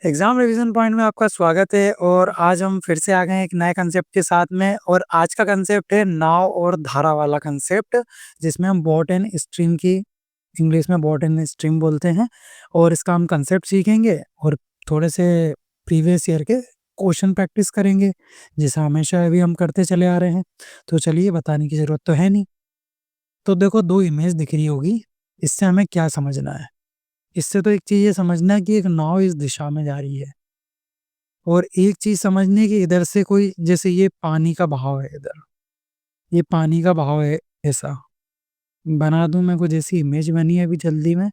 Exam revision point में आपका स्वागत है और आज हम फिर से आ गए हैं एक नए कंसेप्ट के साथ में। और आज का कंसेप्ट है नाव और धारा वाला कंसेप्ट, जिसमें हम बोट एंड स्ट्रीम की इंग्लिश में बोट एंड स्ट्रीम बोलते हैं। और इसका हम कंसेप्ट सीखेंगे और थोड़े से प्रीवियस ईयर के क्वेश्चन प्रैक्टिस करेंगे, जिसे हमेशा अभी हम करते चले आ रहे हैं। तो चलिए, बताने की ज़रूरत तो है नहीं। तो देखो, दो इमेज दिख रही होगी, इससे हमें क्या समझना है? इससे तो एक चीज़ ये समझना है कि एक नाव इस दिशा में जा रही है, और एक चीज़ समझनी कि इधर से कोई, जैसे ये पानी का बहाव है, इधर ये पानी का बहाव है, ऐसा बना दूं मैं, कुछ ऐसी इमेज बनी है अभी जल्दी में।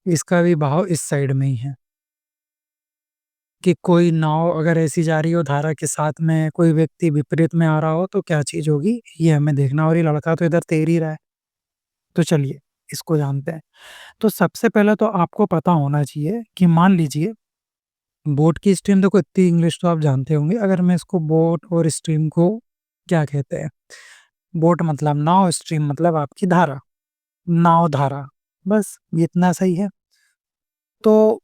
इसका भी बहाव इस साइड में ही है कि कोई नाव अगर ऐसी जा रही हो धारा के साथ में, कोई व्यक्ति विपरीत में आ रहा हो, तो क्या चीज़ होगी ये हमें देखना। और ये लड़का तो इधर तैर ही रहा है। तो चलिए, इसको जानते हैं। तो सबसे पहले तो आपको पता होना चाहिए कि मान लीजिए बोट की स्ट्रीम, देखो इतनी इंग्लिश तो आप जानते होंगे। अगर मैं इसको बोट और स्ट्रीम को क्या कहते हैं, बोट मतलब नाव, स्ट्रीम मतलब आपकी धारा, नाव धारा, बस ये इतना सही है। तो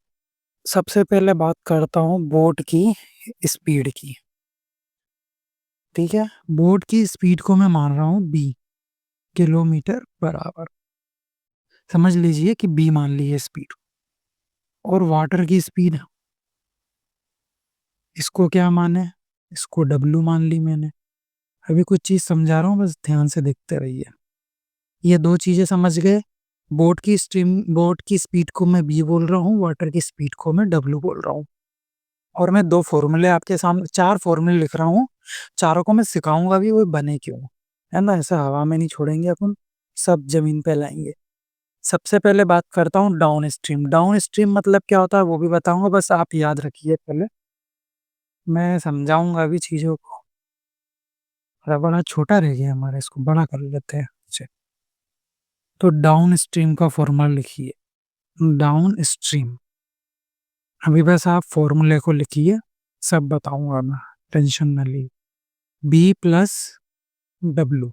सबसे पहले बात करता हूँ बोट की स्पीड की। ठीक है, बोट की स्पीड को मैं मान रहा हूँ बी, किलोमीटर पर आवर। समझ लीजिए कि बी मान ली है स्पीड। और वाटर की स्पीड, इसको क्या माने, इसको डब्लू मान ली मैंने। अभी कुछ चीज़ समझा रहा हूँ, बस ध्यान से देखते रहिए। ये दो चीजें समझ गए। बोट की स्पीड को मैं बी बोल रहा हूँ, वाटर की स्पीड को मैं डब्लू बोल रहा हूँ। और मैं दो फॉर्मूले आपके सामने, चार फॉर्मूले लिख रहा हूँ। चारों को मैं सिखाऊंगा भी वो बने क्यों, है ना। ऐसा हवा में नहीं छोड़ेंगे अपन, सब जमीन पे लाएंगे। सबसे पहले बात करता हूँ डाउन स्ट्रीम। डाउन स्ट्रीम मतलब क्या होता है वो भी बताऊंगा, बस आप याद रखिए। पहले मैं समझाऊंगा अभी चीजों को। अरे बड़ा छोटा रह गया हमारा, इसको बड़ा कर लेते हैं। तो डाउन स्ट्रीम का फॉर्मूला लिखिए। डाउन स्ट्रीम, अभी बस आप फॉर्मूले को लिखिए, सब बताऊंगा मैं, टेंशन न ली। B plus W,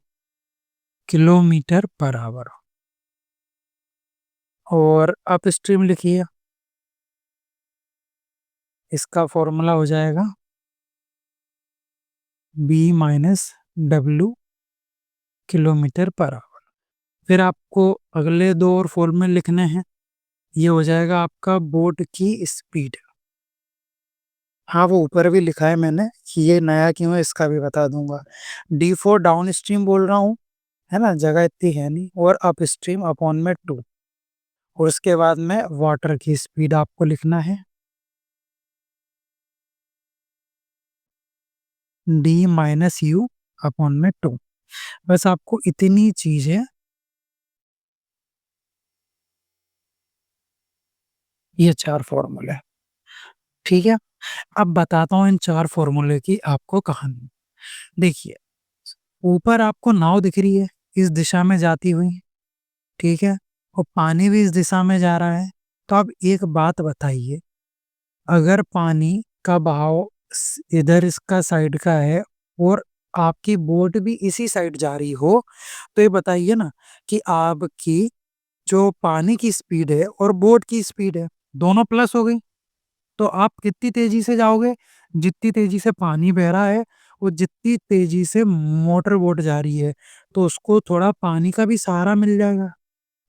kilometre per hour. और अप स्ट्रीम लिखिए, इसका फॉर्मूला हो जाएगा B minus W, kilometre per hour. फिर आपको अगले दो और फॉर्मूले लिखने हैं। ये हो जाएगा आपका बोट की स्पीड। हाँ, वो ऊपर भी लिखा है मैंने कि ये नया क्यों है, इसका भी बता दूंगा। डी फोर डाउन स्ट्रीम बोल रहा हूँ, है ना, जगह इतनी है नहीं। और अप स्ट्रीम अपॉन में 2। और उसके बाद में वाटर की स्पीड आपको लिखना है डी माइनस यू अपॉन में 2। बस आपको इतनी चीजें, ये चार फॉर्मूले, ठीक है। अब बताता हूँ इन चार फॉर्मूले की आपको कहानी। देखिए, ऊपर आपको नाव दिख रही है इस दिशा में जाती हुई, ठीक है। और पानी भी इस दिशा में जा रहा है। तो अब एक बात बताइए, अगर पानी का बहाव इधर इसका साइड का है और आपकी बोट भी इसी साइड जा रही हो, तो ये बताइए ना कि आपकी जो पानी की स्पीड है और बोट की स्पीड है, दोनों प्लस हो गई। तो आप कितनी तेजी से जाओगे, जितनी तेजी से पानी बह रहा है और जितनी तेजी से मोटर बोट जा रही है, तो उसको थोड़ा पानी का भी सहारा मिल जाएगा।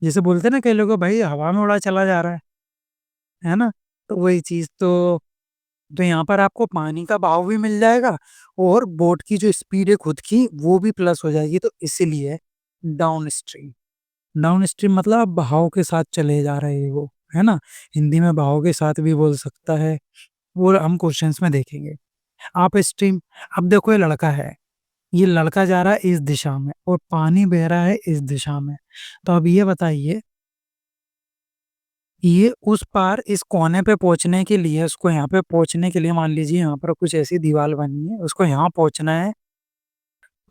जैसे बोलते हैं ना कई लोगों, भाई हवा में उड़ा चला जा रहा है ना। तो वही चीज, तो यहाँ पर आपको पानी का बहाव भी मिल जाएगा और बोट की जो स्पीड है खुद की, वो भी प्लस हो जाएगी। तो इसीलिए डाउन स्ट्रीम। डाउन स्ट्रीम मतलब आप बहाव के साथ चले जा रहे हैं वो, है ना। हिंदी में बहाव के साथ भी बोल सकता है, वो हम क्वेश्चंस में देखेंगे। आप स्ट्रीम, अब देखो ये लड़का है, ये लड़का जा रहा है इस दिशा में और पानी बह रहा है इस दिशा में। तो अब ये बताइए, ये उस पार इस कोने पे पहुंचने के लिए, उसको यहाँ पे पहुंचने के लिए, मान लीजिए यहाँ पर कुछ ऐसी दीवार बनी है, उसको यहाँ पहुंचना है।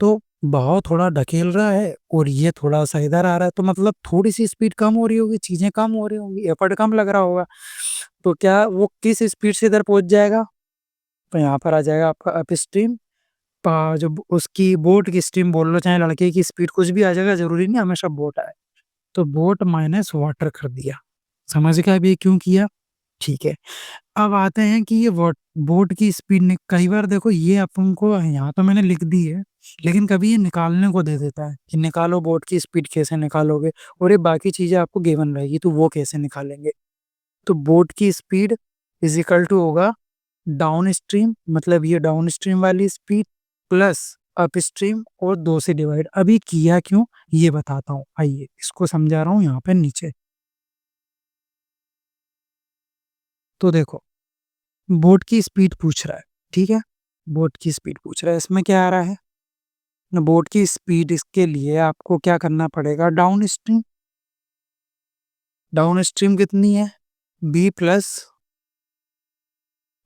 तो बहाव थोड़ा ढकेल रहा है और ये थोड़ा सा इधर आ रहा है, तो मतलब थोड़ी सी स्पीड कम हो रही होगी, चीजें कम हो रही होंगी, एफर्ट कम लग रहा होगा। तो क्या वो किस स्पीड से इधर पहुंच जाएगा? तो यहाँ पर आ जाएगा आपका अप स्ट्रीम। जो उसकी बोट की स्ट्रीम बोल लो, चाहे लड़के की स्पीड, कुछ भी आ जाएगा, जरूरी नहीं हमेशा बोट आए। तो बोट माइनस वाटर कर दिया। समझ गया अब ये क्यों किया? ठीक है। अब आते हैं कि ये बोट की स्पीड कई बार देखो ये अपन को यहाँ तो मैंने लिख दी है, लेकिन कभी ये निकालने को दे देता है कि निकालो बोट की स्पीड कैसे निकालोगे, और ये बाकी चीजें आपको गिवन रहेगी तो वो कैसे निकालेंगे। तो बोट की स्पीड इज इक्वल टू होगा डाउन स्ट्रीम, मतलब ये डाउन स्ट्रीम वाली स्पीड प्लस अप स्ट्रीम और 2 से डिवाइड। अभी किया क्यों ये बताता हूँ, आइए इसको समझा रहा हूँ यहाँ पे नीचे। तो देखो बोट की स्पीड पूछ रहा है, ठीक है, बोट की स्पीड पूछ रहा है, इसमें क्या आ रहा है ना, बोट की स्पीड, इसके लिए आपको क्या करना पड़ेगा, डाउन स्ट्रीम। डाउन स्ट्रीम कितनी है, बी प्लस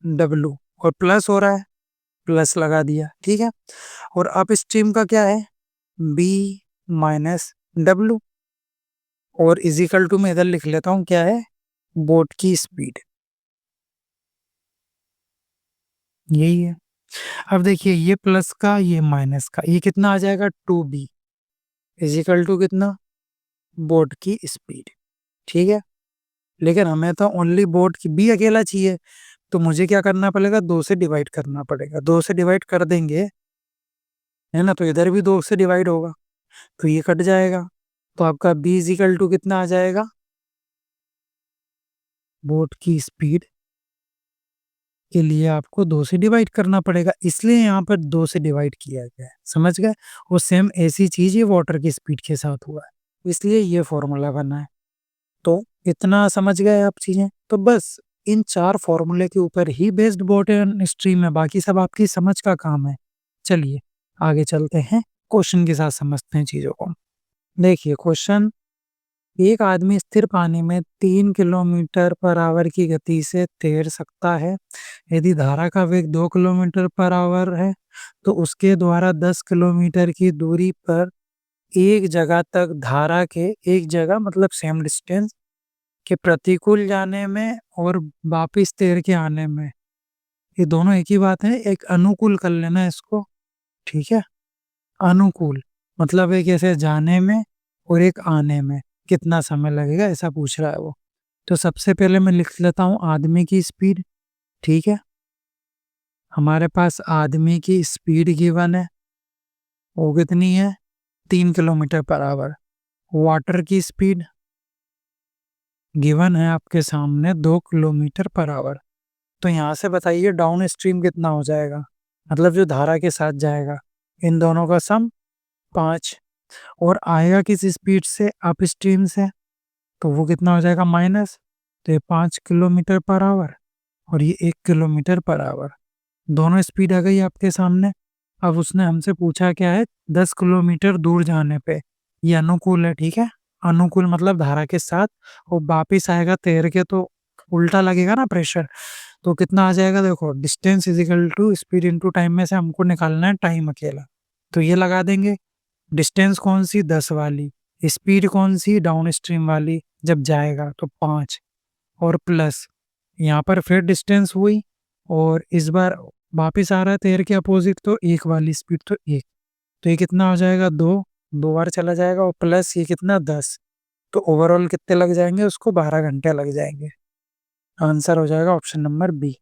डब्लू, और प्लस हो रहा है, प्लस लगा दिया, ठीक है। और अप स्ट्रीम का क्या है, बी माइनस डब्लू, और इजिकल टू में इधर लिख लेता हूँ क्या है, बोट की स्पीड, यही है। अब देखिए ये प्लस का ये माइनस का ये कितना आ जाएगा, 2b इजिकल टू कितना, बोट की स्पीड, ठीक है। लेकिन हमें तो ओनली बोट की बी अकेला चाहिए, तो मुझे क्या करना पड़ेगा, 2 से डिवाइड करना पड़ेगा। 2 से डिवाइड कर देंगे, है ना, तो इधर भी 2 से डिवाइड होगा, तो ये कट जाएगा। तो आपका बी इजिकल टू कितना आ जाएगा, बोट की स्पीड के लिए आपको 2 से डिवाइड करना पड़ेगा, इसलिए यहाँ पर 2 से डिवाइड किया गया है, समझ गए। और सेम ऐसी चीज ये वाटर की स्पीड के साथ हुआ है, इसलिए ये फॉर्मूला बना है। तो इतना समझ गए आप चीजें, तो बस इन 4 फॉर्मूले के ऊपर ही बेस्ड बोट एंड स्ट्रीम है, बाकी सब आपकी समझ का काम है। चलिए आगे चलते हैं, क्वेश्चन के साथ समझते हैं चीजों को। देखिए क्वेश्चन, एक आदमी स्थिर पानी में 3 किलोमीटर पर आवर की गति से तैर सकता है। यदि धारा का वेग 2 किलोमीटर पर आवर है तो उसके द्वारा 10 किलोमीटर की दूरी पर एक जगह तक धारा के, एक जगह मतलब सेम डिस्टेंस के प्रतिकूल जाने में और वापिस तैर के आने में, ये दोनों एक ही बात है, एक अनुकूल कर लेना इसको, ठीक है। अनुकूल मतलब एक ऐसे जाने में और एक आने में कितना समय लगेगा, ऐसा पूछ रहा है वो। तो सबसे पहले मैं लिख लेता हूँ आदमी की स्पीड, ठीक है। हमारे पास आदमी की स्पीड गिवन है, वो कितनी है, 3 किलोमीटर पर आवर। वाटर की स्पीड गिवन है आपके सामने 2 किलोमीटर पर आवर। तो यहाँ से बताइए डाउन स्ट्रीम कितना हो जाएगा, मतलब जो धारा के साथ जाएगा, इन दोनों का सम 5, और आएगा किस स्पीड से, अप स्ट्रीम से, तो वो कितना हो जाएगा माइनस। तो ये 5 किलोमीटर पर आवर और ये 1 किलोमीटर पर आवर, दोनों स्पीड आ गई आपके सामने। अब उसने हमसे पूछा क्या है, 10 किलोमीटर दूर जाने पे, ये अनुकूल है, ठीक है। अनुकूल मतलब धारा के साथ, और वापिस आएगा तैर के तो उल्टा लगेगा ना प्रेशर, तो कितना आ जाएगा, देखो distance is equal to speed into time में से हमको निकालना है टाइम अकेला, तो ये लगा देंगे। डिस्टेंस कौन सी, 10 वाली, स्पीड कौन सी, डाउन स्ट्रीम वाली, जब जाएगा तो 5, और प्लस यहाँ पर फिर डिस्टेंस हुई, और इस बार वापिस आ रहा है तैर के अपोजिट, तो 1 वाली स्पीड, तो 1, तो ये कितना हो जाएगा, 2, 2 बार चला जाएगा, और प्लस ये कितना 10, तो ओवरऑल कितने लग जाएंगे उसको, 12 घंटे लग जाएंगे। आंसर हो जाएगा option number B.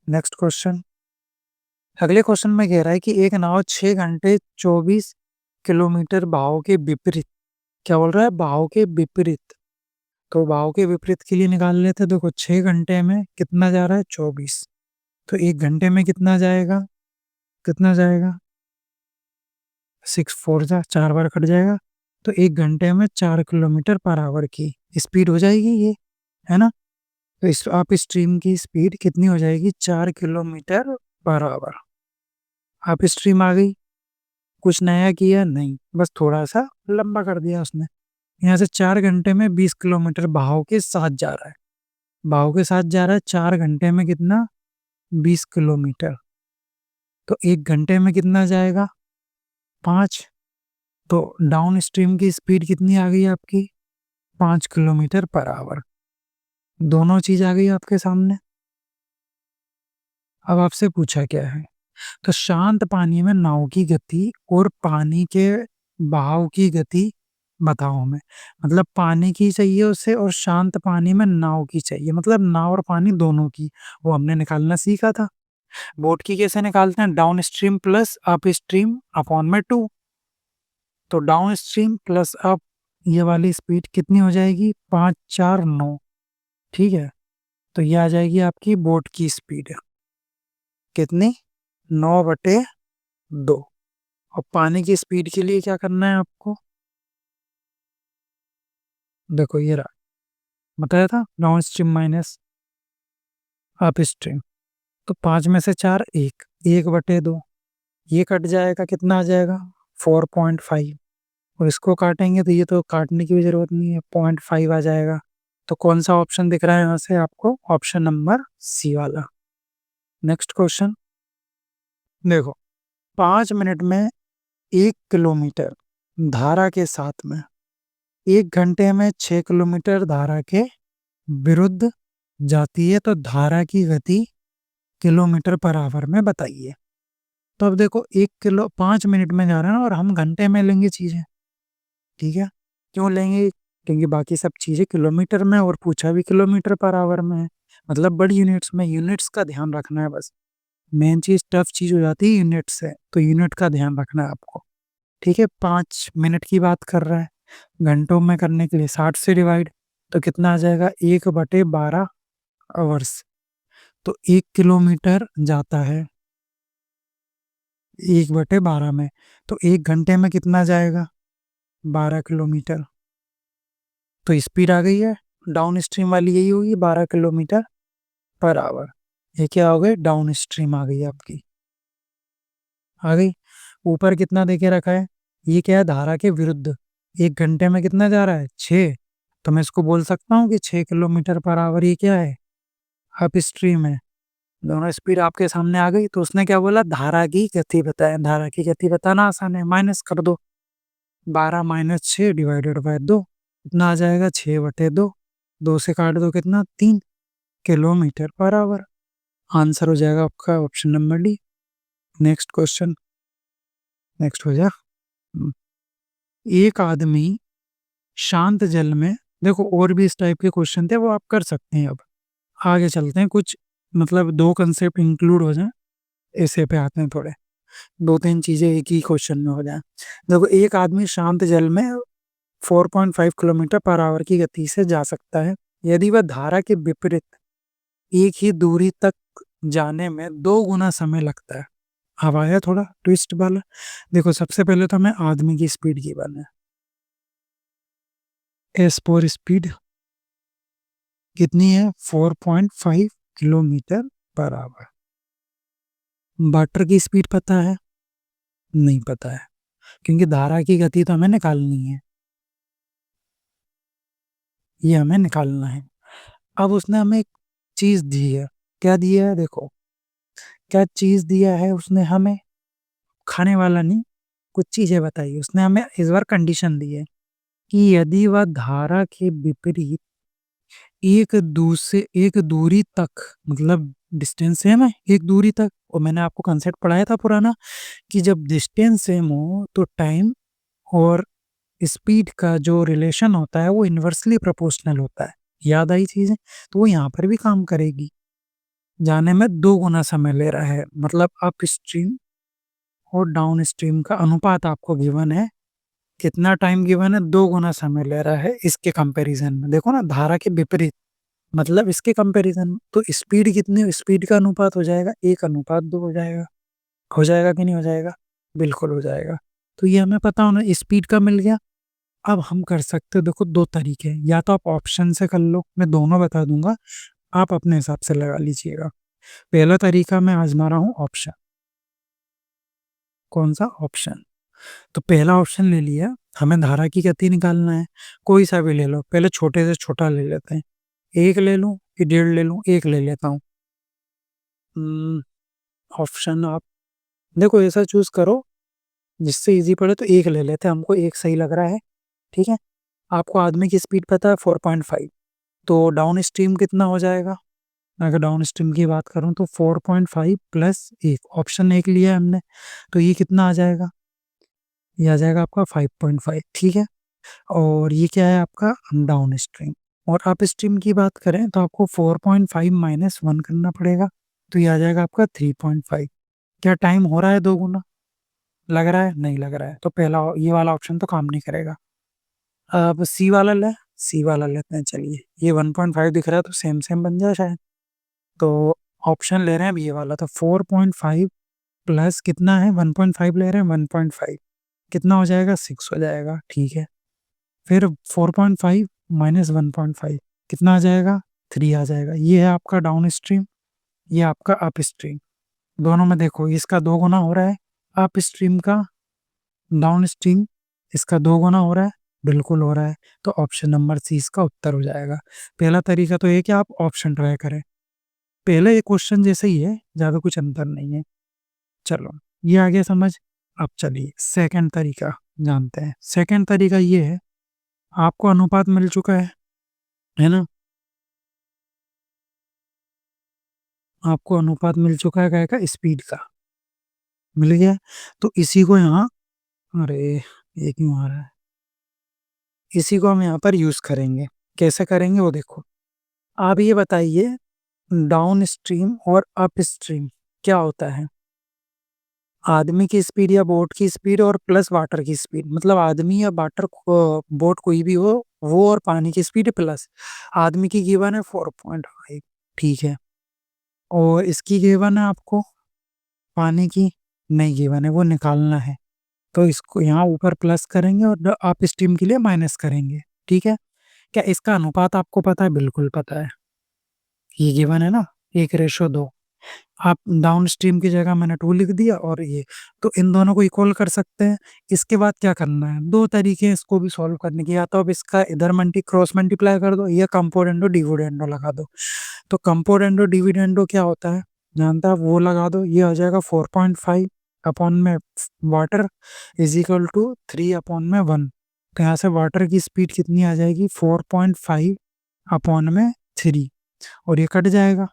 Next question, अगले क्वेश्चन में कह रहा है कि एक नाव 6 घंटे 24 किलोमीटर बहाव के विपरीत, क्या बोल रहा है, बहाव के विपरीत, तो बहाव के विपरीत के लिए निकाल लेते हैं। देखो 6 घंटे में कितना जा रहा है, 24, तो 1 घंटे में कितना जाएगा, कितना जाएगा, 6 4 जा 4 बार कट जाएगा, तो 1 घंटे में 4 किलोमीटर पर आवर की स्पीड हो जाएगी ये, है ना। तो इस आप स्ट्रीम की स्पीड कितनी हो जाएगी, 4 किलोमीटर पर आवर। आप स्ट्रीम आ गई, कुछ नया किया नहीं, बस थोड़ा सा लंबा कर दिया उसने। यहाँ से 4 घंटे में 20 किलोमीटर बहाव के साथ जा रहा है, बहाव के साथ जा रहा है 4 घंटे में कितना, 20 किलोमीटर, तो 1 घंटे में कितना जाएगा, 5, तो डाउन स्ट्रीम की स्पीड कितनी आ गई आपकी, 5 किलोमीटर पर आवर। दोनों चीज आ गई आपके सामने। अब आपसे पूछा क्या है, तो शांत पानी में नाव की गति और पानी के बहाव की गति बताओ हमें। मतलब पानी की चाहिए उसे और शांत पानी में नाव की चाहिए, मतलब नाव और पानी दोनों की, वो हमने निकालना सीखा था। बोट की कैसे निकालते हैं, down stream plus up stream upon में 2। तो डाउन स्ट्रीम प्लस अप, ये वाली स्पीड कितनी हो जाएगी, 5 4 9, ठीक है। तो ये आ जाएगी आपकी बोट की स्पीड, कितनी, 9/2। और पानी की स्पीड के लिए क्या करना है आपको, देखो ये रहा, बताया था down stream minus up stream. तो 5 में से 4 1, 1/2, ये कट जाएगा, कितना आ जाएगा 4.5। और इसको काटेंगे तो ये तो काटने की भी जरूरत नहीं है, 0.5 आ जाएगा। तो कौन सा ऑप्शन दिख रहा है यहाँ से आपको, ऑप्शन नंबर सी वाला। नेक्स्ट क्वेश्चन देखो, 5 मिनट में 1 किलोमीटर धारा के साथ में 1 घंटे में 6 किलोमीटर धारा के विरुद्ध जाती है, तो धारा की गति किलोमीटर पर आवर में बताइए। तो अब देखो 5 मिनट में जा रहा है ना, और हम घंटे में लेंगे चीजें, ठीक है। क्यों लेंगे, क्योंकि बाकी सब चीजें किलोमीटर में और पूछा भी किलोमीटर पर आवर में है, मतलब बड़ी यूनिट्स में, यूनिट्स का ध्यान रखना है बस। मेन चीज टफ चीज हो जाती है यूनिट से, तो यूनिट का ध्यान रखना है आपको, ठीक है। 5 मिनट की बात कर रहा है, घंटों में करने के लिए 60 से डिवाइड, तो कितना आ जाएगा 1/12 आवर्स। तो 1 किलोमीटर जाता है 1/12 में, तो 1 घंटे में कितना जाएगा 12 किलोमीटर। तो स्पीड आ गई है डाउन स्ट्रीम वाली, यही होगी 12 किलोमीटर पर आवर। ये क्या हो गई, डाउन स्ट्रीम आ गई आपकी, आ गई। ऊपर कितना देके रखा है, ये क्या है, धारा के विरुद्ध, 1 घंटे में कितना जा रहा है 6। तो मैं इसको बोल सकता हूँ कि 6 किलोमीटर पर आवर, ये क्या है, अप स्ट्रीम है। दोनों स्पीड आपके सामने आ गई। तो उसने क्या बोला, धारा की गति बताए, धारा की गति बताना आसान है, माइनस कर दो, 12 - 6 डिवाइडेड बाय 2, कितना आ जाएगा 6/2, 2 से काट दो कितना 3 किलोमीटर पर आवर। आंसर हो जाएगा आपका option number D. Next question, next हो जा। एक आदमी शांत जल में, देखो और भी इस टाइप के क्वेश्चन थे, वो आप कर सकते हैं। अब आगे चलते हैं, कुछ मतलब 2 कंसेप्ट इंक्लूड हो जाए, ऐसे पे आते हैं थोड़े, 2-3 चीजें एक ही क्वेश्चन में हो जाए। देखो, एक आदमी शांत जल में 4.5 किलोमीटर पर आवर की गति से जा सकता है यदि वह धारा के विपरीत एक ही दूरी तक जाने में 2 गुना समय लगता है। अब आया थोड़ा ट्विस्ट वाला। देखो, सबसे पहले तो हमें आदमी की स्पीड की बात है, एस फोर स्पीड कितनी है 4.5 किलोमीटर पर आवर। वाटर की स्पीड पता है, नहीं पता है, क्योंकि धारा की गति तो हमें निकालनी है, ये हमें निकालना है। अब उसने हमें एक चीज दी है, क्या दिया है, देखो क्या चीज दिया है उसने हमें, खाने वाला नहीं, कुछ चीजें बताई उसने हमें। इस बार कंडीशन दी है कि यदि वह धारा के विपरीत एक दूरी तक, मतलब डिस्टेंस सेम है एक दूरी तक, और मैंने आपको कंसेप्ट पढ़ाया था पुराना कि जब डिस्टेंस सेम हो तो टाइम और स्पीड का जो रिलेशन होता है वो इन्वर्सली प्रोपोर्शनल होता है। याद आई चीजें, तो वो यहाँ पर भी काम करेगी। जाने में 2 गुना समय ले रहा है, मतलब अप स्ट्रीम और डाउन स्ट्रीम का अनुपात आपको गिवन है, कितना टाइम गिवन है, 2 गुना समय ले रहा है इसके कंपैरिजन में। देखो ना, धारा के विपरीत, मतलब इसके कंपैरिजन में, तो स्पीड कितनी, स्पीड का अनुपात हो जाएगा 1:2 हो जाएगा। हो जाएगा कि नहीं हो जाएगा, बिल्कुल हो जाएगा। तो ये हमें पता होना, स्पीड का मिल गया। अब हम कर सकते हो, देखो 2 तरीके हैं, या तो आप ऑप्शन से कर लो, मैं दोनों बता दूंगा, आप अपने हिसाब से लगा लीजिएगा। पहला तरीका मैं आजमा रहा हूँ ऑप्शन, कौन सा ऑप्शन, तो पहला ऑप्शन ले लिया, हमें धारा की गति निकालना है, कोई सा भी ले लो, पहले छोटे से छोटा ले लेते हैं, 1 ले लूं कि 1.5 ले लूं, 1 ले लेता हूँ। ऑप्शन आप देखो ऐसा चूज करो जिससे इजी पड़े, तो 1 ले लेते हैं, हमको 1 सही लग रहा है, ठीक है। आपको आदमी की स्पीड पता है 4.5, तो डाउन स्ट्रीम कितना हो जाएगा, अगर डाउन स्ट्रीम की बात करूं तो 4.5 प्लस 1, ऑप्शन 1 लिया है हमने, तो ये कितना आ जाएगा, ये आ जाएगा आपका 5.5, ठीक है। और ये क्या है आपका डाउन स्ट्रीम। और अप स्ट्रीम की बात करें तो आपको 4.5 माइनस 1 करना पड़ेगा, तो ये आ जाएगा आपका 3.5। क्या टाइम हो रहा है 2 गुना? लग रहा है? नहीं लग रहा है, तो पहला ये वाला ऑप्शन तो काम नहीं करेगा। अब सी वाला सी वाला लेते हैं, चलिए ये 1.5 दिख रहा है तो सेम सेम बन जाए शायद। तो ऑप्शन ले रहे हैं अब ये वाला, तो 4.5 प्लस कितना है, 1.5 ले रहे हैं, 1.5 कितना हो जाएगा, 6 हो जाएगा, ठीक है। फिर 4.5 माइनस 1.5 कितना आ जाएगा, 3 आ जाएगा। ये है आपका डाउन स्ट्रीम, ये आपका अप स्ट्रीम। दोनों में देखो इसका 2 गुना हो रहा है अप स्ट्रीम का, डाउन स्ट्रीम इसका 2 गुना हो रहा है, बिल्कुल हो रहा है। तो ऑप्शन नंबर सी इसका उत्तर हो जाएगा। पहला तरीका तो ये कि आप ऑप्शन ट्राई करें, पहले ये क्वेश्चन जैसे ही है, ज़्यादा कुछ अंतर नहीं है। चलो, ये आ गया समझ। अब चलिए सेकंड तरीका जानते हैं। सेकंड तरीका ये है, आपको अनुपात मिल चुका है ना? आपको अनुपात मिल चुका है क्या का, स्पीड का मिल गया। तो इसी को यहाँ, अरे ये क्यों आ रहा है, इसी को हम यहाँ पर यूज़ करेंगे। कैसे करेंगे वो देखो। आप ये बताइए, डाउन स्ट्रीम और अप स्ट्रीम क्या होता है? आदमी की स्पीड या बोट की स्पीड और प्लस वाटर की स्पीड, मतलब आदमी या वाटर बोट कोई भी हो, वो और पानी की स्पीड प्लस आदमी की गिवन है 4.5, ठीक है। और इसकी गिवन है आपको, पानी की नहीं गिवन है, वो निकालना है। तो इसको यहाँ ऊपर प्लस करेंगे और अप स्ट्रीम के लिए माइनस करेंगे, ठीक है। क्या इसका अनुपात आपको पता है? बिल्कुल पता है, ये गिवन है ना, 1:2। आप डाउन स्ट्रीम की जगह मैंने 2 लिख दिया और ये, तो इन दोनों को इक्वल कर सकते हैं। इसके बाद क्या करना है, 2 तरीके हैं इसको भी सॉल्व करने के, या तो अब इसका इधर क्रॉस मल्टीप्लाई कर दो, या कंपोनेंडो डिविडेंडो लगा दो। तो कंपोनेंडो डिविडेंडो क्या होता है, जानता है? वो लगा दो, ये हो जाएगा 4.5 अपॉन में water is equal to 3 upon में 1। तो यहाँ से वाटर की स्पीड कितनी आ जाएगी, 4.5 अपॉन में 3, और ये कट जाएगा,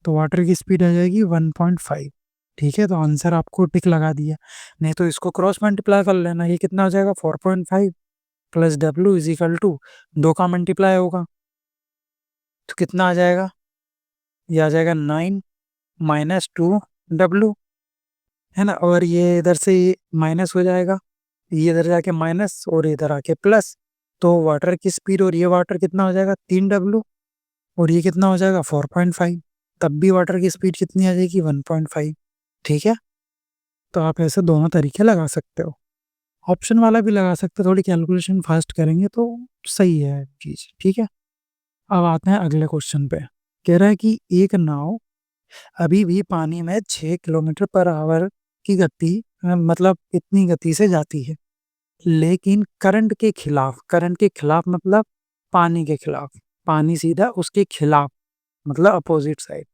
तो वाटर की स्पीड आ जाएगी 1.5, ठीक है। तो आंसर आपको टिक लगा दिया। नहीं तो इसको क्रॉस मल्टीप्लाई कर लेना, ये कितना हो जाएगा, 4.5 plus W is equal to 2 का मल्टीप्लाई होगा, तो कितना आ जाएगा, ये आ जाएगा 9 माइनस 2 डब्ल्यू, है ना। और ये इधर से माइनस हो जाएगा, ये इधर जाके माइनस और इधर आके प्लस। तो वाटर की स्पीड और ये वाटर कितना हो जाएगा, 3 डब्ल्यू, और ये कितना हो जाएगा 4.5। तब भी वाटर की स्पीड कितनी आ जाएगी, 1.5, ठीक है। तो आप ऐसे दोनों तरीके लगा सकते हो, ऑप्शन वाला भी लगा सकते हो, थोड़ी कैलकुलेशन फास्ट करेंगे तो सही है चीज़, ठीक है। अब आते हैं अगले क्वेश्चन पे। कह रहा है कि एक नाव अभी भी पानी में 6 किलोमीटर पर आवर की गति, मतलब इतनी गति से जाती है, लेकिन करंट के खिलाफ मतलब पानी के खिलाफ, पानी सीधा उसके खिलाफ मतलब अपोजिट साइड,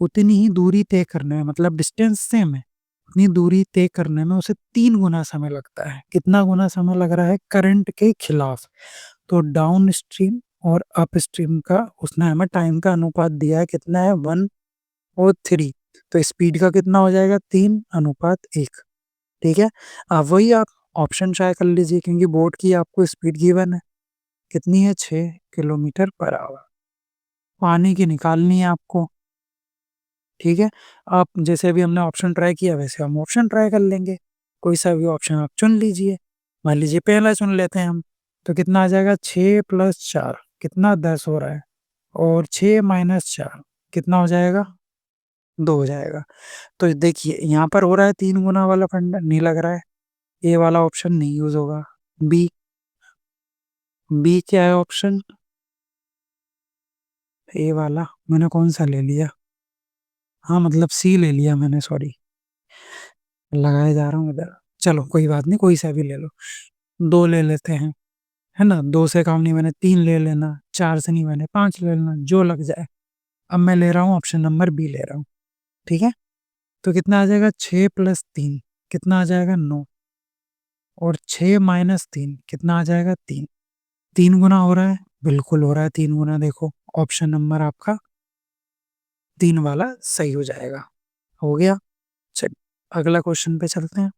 उतनी ही दूरी तय करने में, मतलब डिस्टेंस सेम है, उतनी दूरी तय करने में उसे 3 गुना समय लगता है। कितना गुना समय लग रहा है, करंट के खिलाफ। तो डाउन स्ट्रीम और अप स्ट्रीम का उसने हमें टाइम का अनुपात दिया है, कितना है, 1 और 3। तो स्पीड का कितना हो जाएगा, 3:1, ठीक है। अब वही आप ऑप्शन ट्राई कर लीजिए, क्योंकि बोर्ड की आपको स्पीड गिवन है, कितनी है, 6 किलोमीटर पर आवर। पानी की निकालनी है आपको, ठीक है। आप जैसे अभी हमने ऑप्शन ट्राई किया, वैसे हम ऑप्शन ट्राई कर लेंगे। कोई सा भी ऑप्शन आप चुन लीजिए। मान लीजिए पहला चुन लेते हैं हम, तो कितना आ जाएगा, 6 + 4 कितना, 10 हो रहा है, और 6 - 4 कितना हो जाएगा, 2 हो जाएगा। तो देखिए यहाँ पर हो रहा है 3 गुना वाला फंडा, नहीं लग रहा है, ए वाला ऑप्शन नहीं यूज होगा। बी, बी क्या है ऑप्शन, ए वाला मैंने कौन सा ले लिया, हाँ मतलब सी ले लिया मैंने, सॉरी, लगाए जा रहा हूँ इधर। चलो कोई बात नहीं, कोई सा भी ले लो, 2 ले लेते हैं, है ना। 2 से काम नहीं बने, 3 ले लेना, 4 से नहीं बने, 5 ले लेना, जो लग जाए। अब मैं ले रहा हूँ ऑप्शन नंबर बी ले रहा हूँ, ठीक है। तो कितना आ जाएगा, 6 + 3 कितना आ जाएगा, 9, और 6 - 3 कितना आ जाएगा, 3। 3 गुना हो रहा है, बिल्कुल हो रहा है 3 गुना, देखो ऑप्शन नंबर आपका 3 वाला सही हो जाएगा। हो गया। चल, अगला क्वेश्चन पे चलते हैं।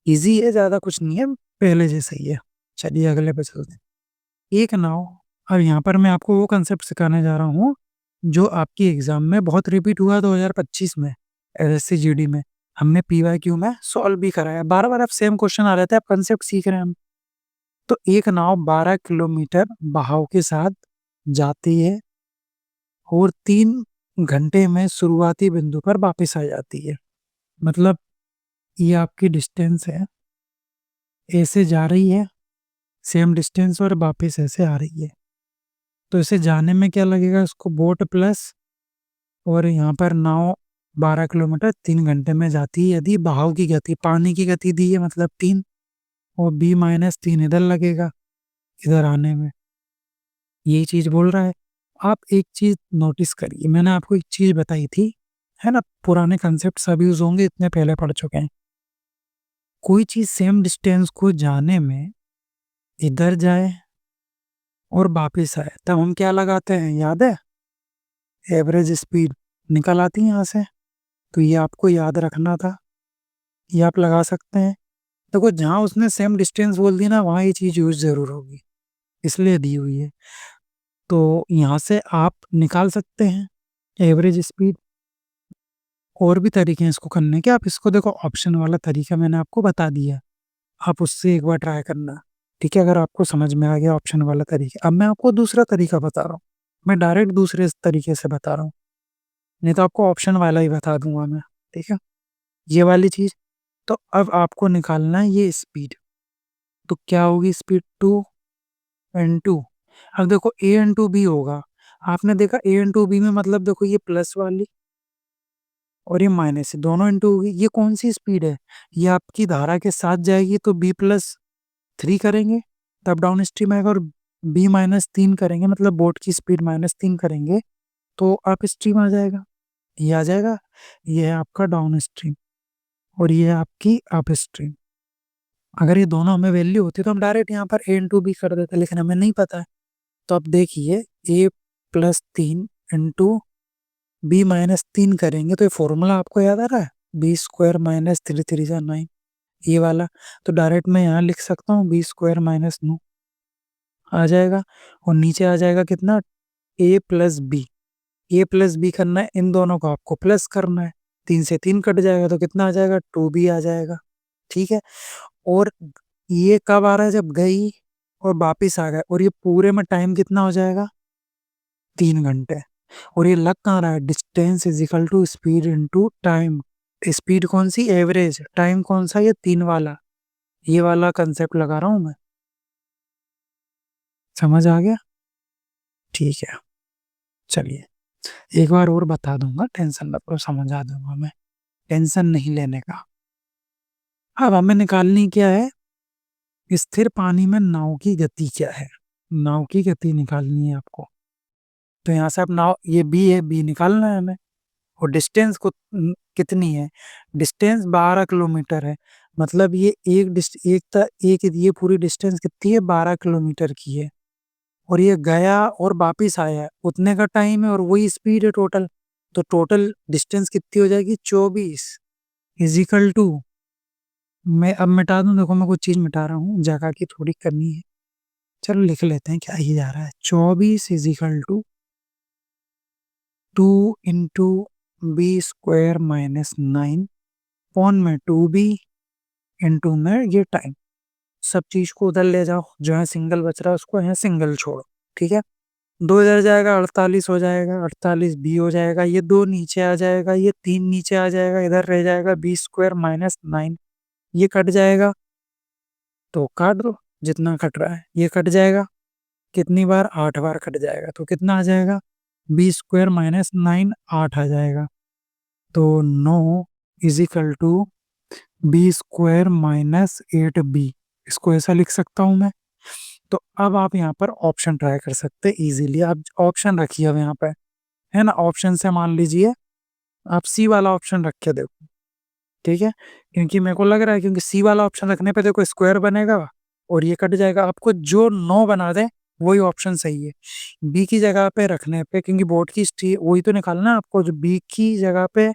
इजी है, ज्यादा कुछ नहीं है, पहले जैसा ही है। चलिए अगले पे चलते हैं। एक नाव, अब यहाँ पर मैं आपको वो कंसेप्ट सिखाने जा रहा हूँ जो आपकी एग्जाम में बहुत रिपीट हुआ 2025 में एसएससी जीडी में। हमने पीवाईक्यू में सॉल्व भी कराया, बार बार आप सेम क्वेश्चन आ रहे थे, आप कंसेप्ट सीख रहे हैं हम। तो एक नाव 12 किलोमीटर बहाव के साथ जाती है और 3 घंटे में शुरुआती बिंदु पर वापस आ जाती है। मतलब ये आपकी डिस्टेंस है, ऐसे जा रही है सेम डिस्टेंस और वापस ऐसे आ रही है। तो इसे जाने में क्या लगेगा, इसको बोट प्लस और यहाँ पर नाव 12 किलोमीटर 3 घंटे में जाती है यदि बहाव की गति, पानी की गति दी है मतलब 3, और b-3 इधर लगेगा इधर आने में, यही चीज बोल रहा है। आप एक चीज नोटिस करिए, मैंने आपको एक चीज बताई थी, है ना, पुराने कंसेप्ट सब यूज होंगे, इतने पहले पढ़ चुके हैं। कोई चीज सेम डिस्टेंस को जाने में इधर जाए और वापिस आए तब हम क्या लगाते हैं, याद है, एवरेज स्पीड निकल आती है यहाँ से। तो ये आपको याद रखना था, ये आप लगा सकते हैं। देखो जहाँ उसने सेम डिस्टेंस बोल दी ना, वहाँ ये चीज यूज जरूर होगी, इसलिए दी हुई है। तो यहाँ से आप निकाल सकते हैं एवरेज स्पीड। और भी तरीके हैं इसको करने के, आप इसको देखो ऑप्शन वाला तरीका मैंने आपको बता दिया, आप उससे एक बार ट्राई करना, ठीक है, अगर आपको समझ में आ गया ऑप्शन वाला तरीका। अब मैं आपको दूसरा तरीका बता रहा हूँ, मैं डायरेक्ट दूसरे तरीके से बता रहा हूँ, नहीं तो आपको ऑप्शन वाला ही बता दूंगा मैं, ठीक है, ये वाली चीज। तो अब आपको निकालना है ये स्पीड, तो क्या होगी स्पीड, 2 × अब देखो a × b होगा, आपने देखा a × b में मतलब देखो ये प्लस वाली और ये माइनस, दोनों इंटू होगी। ये कौन सी स्पीड है, ये आपकी धारा के साथ जाएगी तो b+3 करेंगे तब डाउन स्ट्रीम आएगा, और b-3 करेंगे मतलब बोट की स्पीड -3 करेंगे तो अप स्ट्रीम आ जाएगा, ये आ जाएगा। ये है आपका डाउन स्ट्रीम और ये है आपकी अप स्ट्रीम। अगर ये दोनों हमें वैल्यू होती तो हम डायरेक्ट यहाँ पर a × b कर देते, लेकिन हमें नहीं पता है। तो अब देखिए a+3 × b-3 करेंगे तो ये फॉर्मूला आपको याद आ रहा है, b² - 3 3 = 9, ये वाला। तो डायरेक्ट मैं यहाँ लिख सकता हूँ b² - 9 आ जाएगा, और नीचे आ जाएगा कितना, a+b। a+b करना है, इन दोनों को आपको प्लस करना है, 3 से 3 कट जाएगा तो कितना आ जाएगा, 2b आ जाएगा, ठीक है। और ये कब आ रहा है, जब गई और वापिस आ गया, और ये पूरे में टाइम कितना हो जाएगा, 3 घंटे। और ये लग कहाँ रहा है, distance is equal to speed into time. Speed कौन सी, एवरेज, टाइम कौन सा, ये 3 वाला, ये वाला कंसेप्ट लगा रहा हूं मैं, समझ आ गया, ठीक है। चलिए एक बार और बता दूंगा, टेंशन मत लो, समझा दूंगा मैं, टेंशन नहीं लेने का। अब हमें निकालनी क्या है, स्थिर पानी में नाव की गति क्या है, नाव की गति निकालनी है आपको। तो यहाँ से आप नाव, ये बी है, बी निकालना है हमें, और डिस्टेंस को कितनी है, डिस्टेंस 12 किलोमीटर है, मतलब ये एक ये पूरी डिस्टेंस कितनी है, 12 किलोमीटर की है, और ये गया और वापिस आया है उतने का टाइम है, और वही स्पीड है टोटल। तो टोटल डिस्टेंस कितनी हो जाएगी, 24 = मैं अब मिटा दूं, देखो मैं कुछ चीज मिटा रहा हूँ, जगह की थोड़ी कमी है, चलो लिख लेते हैं क्या ही जा रहा है, 24 = 2 × b² - 9 पॉन में 2b इंटू में ये टाइम। सब चीज को उधर ले जाओ, जो है सिंगल बच रहा है उसको यहाँ सिंगल छोड़ो, ठीक है। 2 इधर जाएगा 48 हो जाएगा, 48 b हो जाएगा, ये 2 नीचे आ जाएगा, ये 3 नीचे आ जाएगा, इधर रह जाएगा b² - 9, ये कट जाएगा, तो काट दो जितना कट रहा है, ये कट जाएगा कितनी बार, 8 बार कट जाएगा, तो कितना आ जाएगा, b² - 9 8 आ जाएगा। तो 9 = b² - 8b, इसको ऐसा लिख सकता हूं मैं। तो अब आप यहाँ पर ऑप्शन ट्राई कर सकते हैं इजीली, आप ऑप्शन रखिए अब यहाँ पे, है ना, ऑप्शन से मान लीजिए आप सी वाला ऑप्शन रख के देखो, ठीक है, क्योंकि मेरे को लग रहा है, क्योंकि सी वाला ऑप्शन रखने पे देखो स्क्वायर बनेगा और ये कट जाएगा, आपको जो 9 बना दे वही ऑप्शन सही है। बी की जगह पे रखने पे, क्योंकि बोर्ड की वही तो निकालना है आपको, जो बी की जगह पे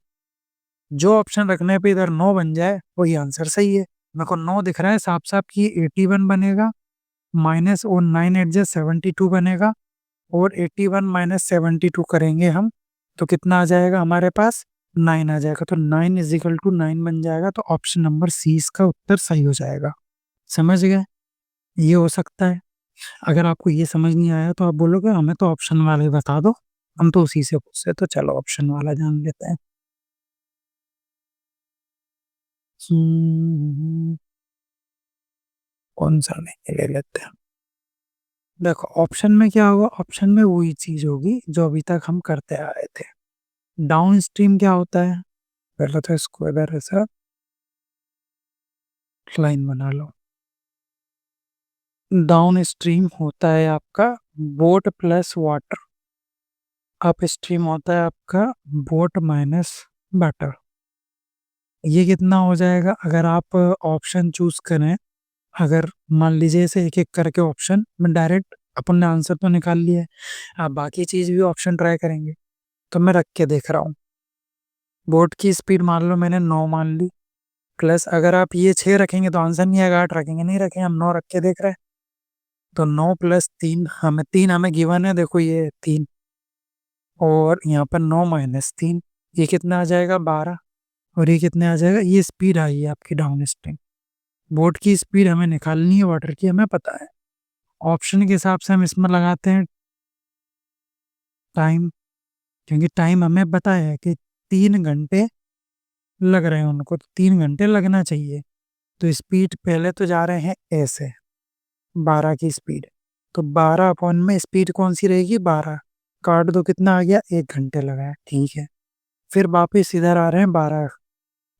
जो ऑप्शन रखने पे इधर 9 बन जाए वही आंसर सही है। मेरे को 9 दिख रहा है साफ साफ कि 81 बनेगा, माइनस और 9 8 जा 72 बनेगा, और 81 माइनस 72 करेंगे हम तो कितना आ जाएगा हमारे पास, 9 आ जाएगा। तो 9 इज इक्वल टू 9 बन जाएगा। तो ऑप्शन नंबर सी इसका उत्तर सही हो जाएगा। समझ गए? ये हो सकता है। अगर आपको ये समझ नहीं आया तो आप बोलोगे हमें तो ऑप्शन वाला ही बता दो, हम तो उसी से पूछे। तो चलो ऑप्शन वाला जान लेते हैं। कौन सा नहीं ले लेते हैं। देखो ऑप्शन में क्या होगा, ऑप्शन में वही चीज होगी जो अभी तक हम करते आ रहे थे। डाउन स्ट्रीम क्या होता है, पहले तो इसको इधर ऐसा लाइन बना लो। डाउन स्ट्रीम होता है आपका boat plus water, up stream होता है आपका बोट माइनस वाटर। ये कितना हो जाएगा अगर आप ऑप्शन चूज करें। अगर मान लीजिए इसे एक एक करके ऑप्शन में डायरेक्ट अपन ने आंसर तो निकाल लिया है, आप बाकी चीज भी ऑप्शन ट्राई करेंगे। तो मैं रख के देख रहा हूँ। बोट की स्पीड मान लो मैंने 9 मान ली, प्लस अगर आप ये 6 रखेंगे तो आंसर नहीं आएगा, 8 रखेंगे नहीं रखेंगे, हम 9 रख के देख रहे हैं। तो 9 प्लस 3 हमें, 3 हमें गिवन है, देखो ये 3, और यहाँ पर 9 माइनस 3, ये कितना आ जाएगा 12, और ये कितने आ जाएगा, ये स्पीड आई है आपकी डाउन स्ट्रीम। बोट की स्पीड हमें निकालनी है, वाटर की हमें पता है। ऑप्शन के हिसाब से हम इसमें लगाते हैं टाइम, क्योंकि टाइम हमें पता है कि 3 घंटे लग रहे हैं उनको, तो 3 घंटे लगना चाहिए। तो स्पीड पहले तो जा रहे हैं ऐसे 12 की स्पीड, तो 12 अपॉन में स्पीड कौन सी रहेगी 12, काट दो कितना आ गया 1 घंटे लगा है, ठीक है। फिर वापिस इधर आ रहे हैं 12,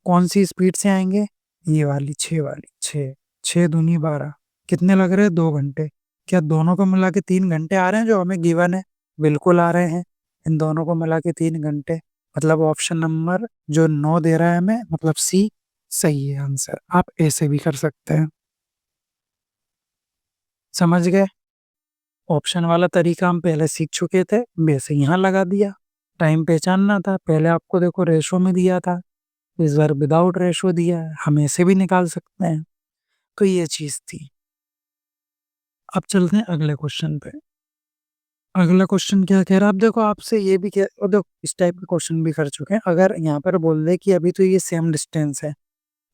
कौन सी स्पीड से आएंगे, ये वाली 6 वाली, 6 6 दूनी 12, कितने लग रहे हैं 2 घंटे। क्या दोनों को मिला के 3 घंटे आ रहे हैं जो हमें गिवन है, बिल्कुल आ रहे हैं। इन दोनों को मिला के 3 घंटे, मतलब ऑप्शन नंबर जो 9 दे रहा है हमें, मतलब सी सही है आंसर। आप ऐसे भी कर सकते हैं। समझ गए? ऑप्शन वाला तरीका हम पहले सीख चुके थे, वैसे यहाँ लगा दिया। टाइम पहचानना था, पहले आपको देखो रेशो में दिया था, इस बार विदाउट रेशो दिया है, हम ऐसे भी निकाल सकते हैं। तो ये चीज थी। अब चलते हैं अगले क्वेश्चन पे। अगला क्वेश्चन क्या कह रहा है, अब देखो आपसे ये भी क्या, और देखो इस टाइप के क्वेश्चन भी कर चुके हैं। अगर यहाँ पर बोल दे कि अभी तो ये सेम डिस्टेंस है,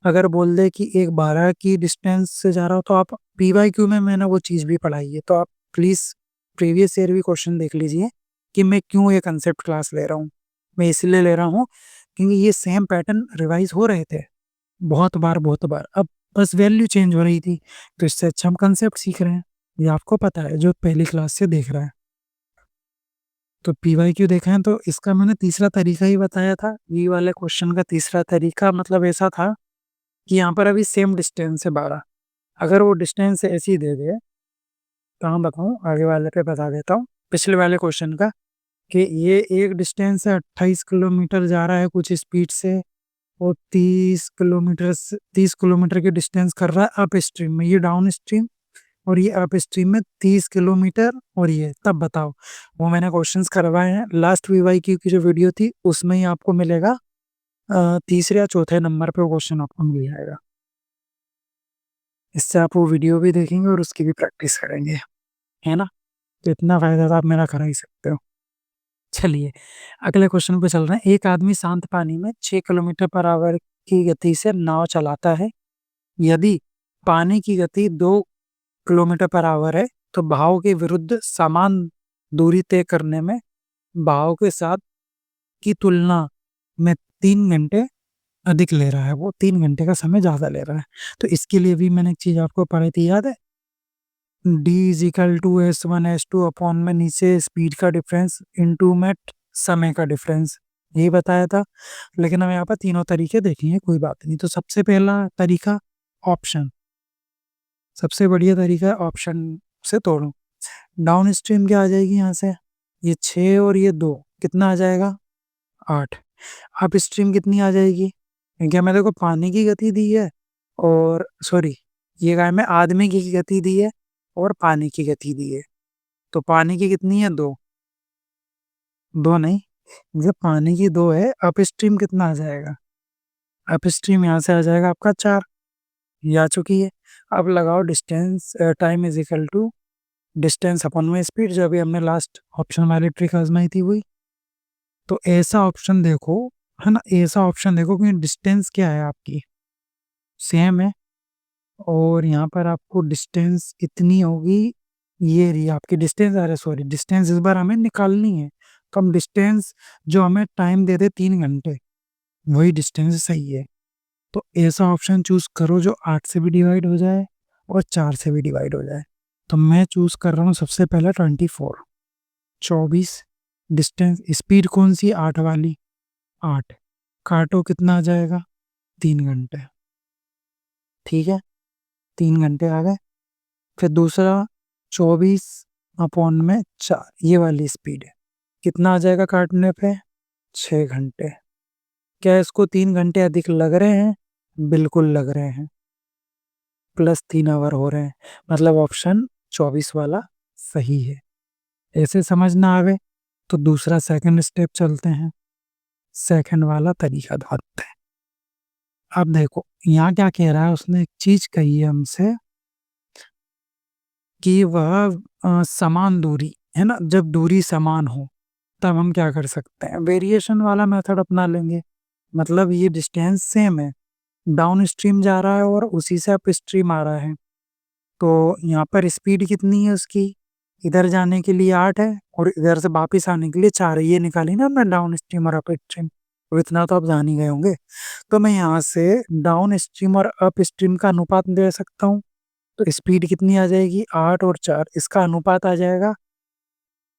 अगर बोल दे कि एक 12 की डिस्टेंस से जा रहा हो, तो आप पीवाईक्यू में मैंने वो चीज़ भी पढ़ाई है, तो आप प्लीज़ प्रीवियस ईयर भी क्वेश्चन देख लीजिए कि मैं क्यों ये कंसेप्ट क्लास ले रहा हूँ। मैं इसलिए ले रहा हूँ क्योंकि ये सेम पैटर्न रिवाइज हो रहे थे बहुत बार बहुत बार, अब बस वैल्यू चेंज हो रही थी। तो इससे अच्छा हम कंसेप्ट सीख रहे हैं, ये आपको पता है जो पहली क्लास से देख रहा है। तो पीवाईक्यू देखा है, तो इसका मैंने तीसरा तरीका ही बताया था। ये वाले क्वेश्चन का तीसरा तरीका मतलब ऐसा था कि यहाँ पर अभी सेम डिस्टेंस है 12, अगर वो डिस्टेंस ऐसी दे दे, कहाँ बताऊँ, आगे वाले पे बता देता हूँ, पिछले वाले क्वेश्चन का, कि ये एक डिस्टेंस है 28 किलोमीटर जा रहा है कुछ स्पीड से, और 30 किलोमीटर की डिस्टेंस कर रहा है अप स्ट्रीम में, ये डाउन स्ट्रीम, और ये अप स्ट्रीम में 30 किलोमीटर, और ये तब बताओ। वो मैंने क्वेश्चंस करवाए हैं लास्ट वीवाईक्यू की जो वीडियो थी, उसमें ही आपको मिलेगा। तीसरे या चौथे नंबर पे वो क्वेश्चन आपको मिल जाएगा। इससे आप वो वीडियो भी देखेंगे और उसकी भी प्रैक्टिस करेंगे, है ना? तो इतना फ़ायदा तो आप मेरा करा ही सकते हो। चलिए, अगले क्वेश्चन पे चल रहे हैं। एक आदमी शांत पानी में 6 किलोमीटर पर आवर की गति से नाव चलाता है। यदि पानी की गति 2 किलोमीटर पर आवर है, तो बहाव के विरुद्ध समान दूरी तय करने में बहाव के साथ की तुलना में 3 घंटे अधिक ले रहा है, वो 3 घंटे का समय ज़्यादा ले रहा है। तो इसके लिए भी मैंने एक चीज़ आपको पढ़ाई थी, याद है? D is equal to S1 S2 upon में नीचे स्पीड का डिफरेंस इनटू में समय का डिफरेंस, यही बताया था। लेकिन हम यहाँ पर तीनों तरीके देखेंगे, कोई बात नहीं। तो सबसे पहला तरीका ऑप्शन, सबसे बढ़िया तरीका है ऑप्शन से तोड़ो। डाउन स्ट्रीम क्या आ जाएगी यहाँ से, ये 6 और ये 2 कितना आ जाएगा 8। अप स्ट्रीम कितनी आ जाएगी, क्योंकि हमें देखो पानी की गति दी है, और सॉरी ये गाय में आदमी की गति दी है और पानी की गति दी है। तो पानी की कितनी है 2, 2 नहीं, जब पानी की 2 है, अप स्ट्रीम कितना आ जाएगा, अप स्ट्रीम यहाँ से आ जाएगा आपका 4, ये आ चुकी है। अब लगाओ distance time is equal to distance upon में स्पीड, जो अभी हमने लास्ट ऑप्शन वाली ट्रिक आजमाई थी वही। तो ऐसा ऑप्शन देखो, है ना, ऐसा ऑप्शन देखो कि डिस्टेंस क्या है आपकी सेम है, और यहाँ पर आपको डिस्टेंस इतनी होगी, ये रही आपकी डिस्टेंस, अरे सॉरी डिस्टेंस इस बार हमें निकालनी है, तो हम डिस्टेंस जो हमें टाइम दे दे 3 घंटे, वही डिस्टेंस सही है। तो ऐसा ऑप्शन चूज करो जो 8 से भी डिवाइड हो जाए और 4 से भी डिवाइड हो जाए। तो मैं चूज कर रहा हूँ सबसे पहले 24, 24। डिस्टेंस स्पीड कौन सी, 8 वाली, 8 काटो कितना आ जाएगा, 3 घंटे। ठीक है, 3 घंटे आ गए। फिर दूसरा 24 अपॉन में 4, ये वाली स्पीड है, कितना आ जाएगा काटने पे, 6 घंटे। क्या इसको 3 घंटे अधिक लग रहे हैं, बिल्कुल लग रहे हैं, +3 आवर हो रहे हैं, मतलब ऑप्शन 24 वाला सही है। ऐसे समझ ना आवे तो दूसरा सेकंड स्टेप चलते हैं, सेकंड वाला तरीका बताते हैं। अब देखो यहाँ क्या कह रहा है, उसने एक चीज कही है हमसे कि वह समान दूरी, है ना, जब दूरी समान हो तब हम क्या कर सकते हैं, वेरिएशन वाला मेथड अपना लेंगे। मतलब ये डिस्टेंस सेम है, डाउन स्ट्रीम जा रहा है और उसी से अप स्ट्रीम आ रहा है, तो यहाँ पर स्पीड कितनी है उसकी, इधर जाने के लिए 8 है और इधर से वापस आने के लिए 4 है, ये निकाली ना हमने डाउन स्ट्रीम और अप स्ट्रीम, तो इतना तो आप जान ही गए होंगे। तो मैं यहाँ से डाउन स्ट्रीम और अप स्ट्रीम का अनुपात दे सकता हूँ, तो स्पीड कितनी आ जाएगी, 8 और 4, इसका अनुपात आ जाएगा,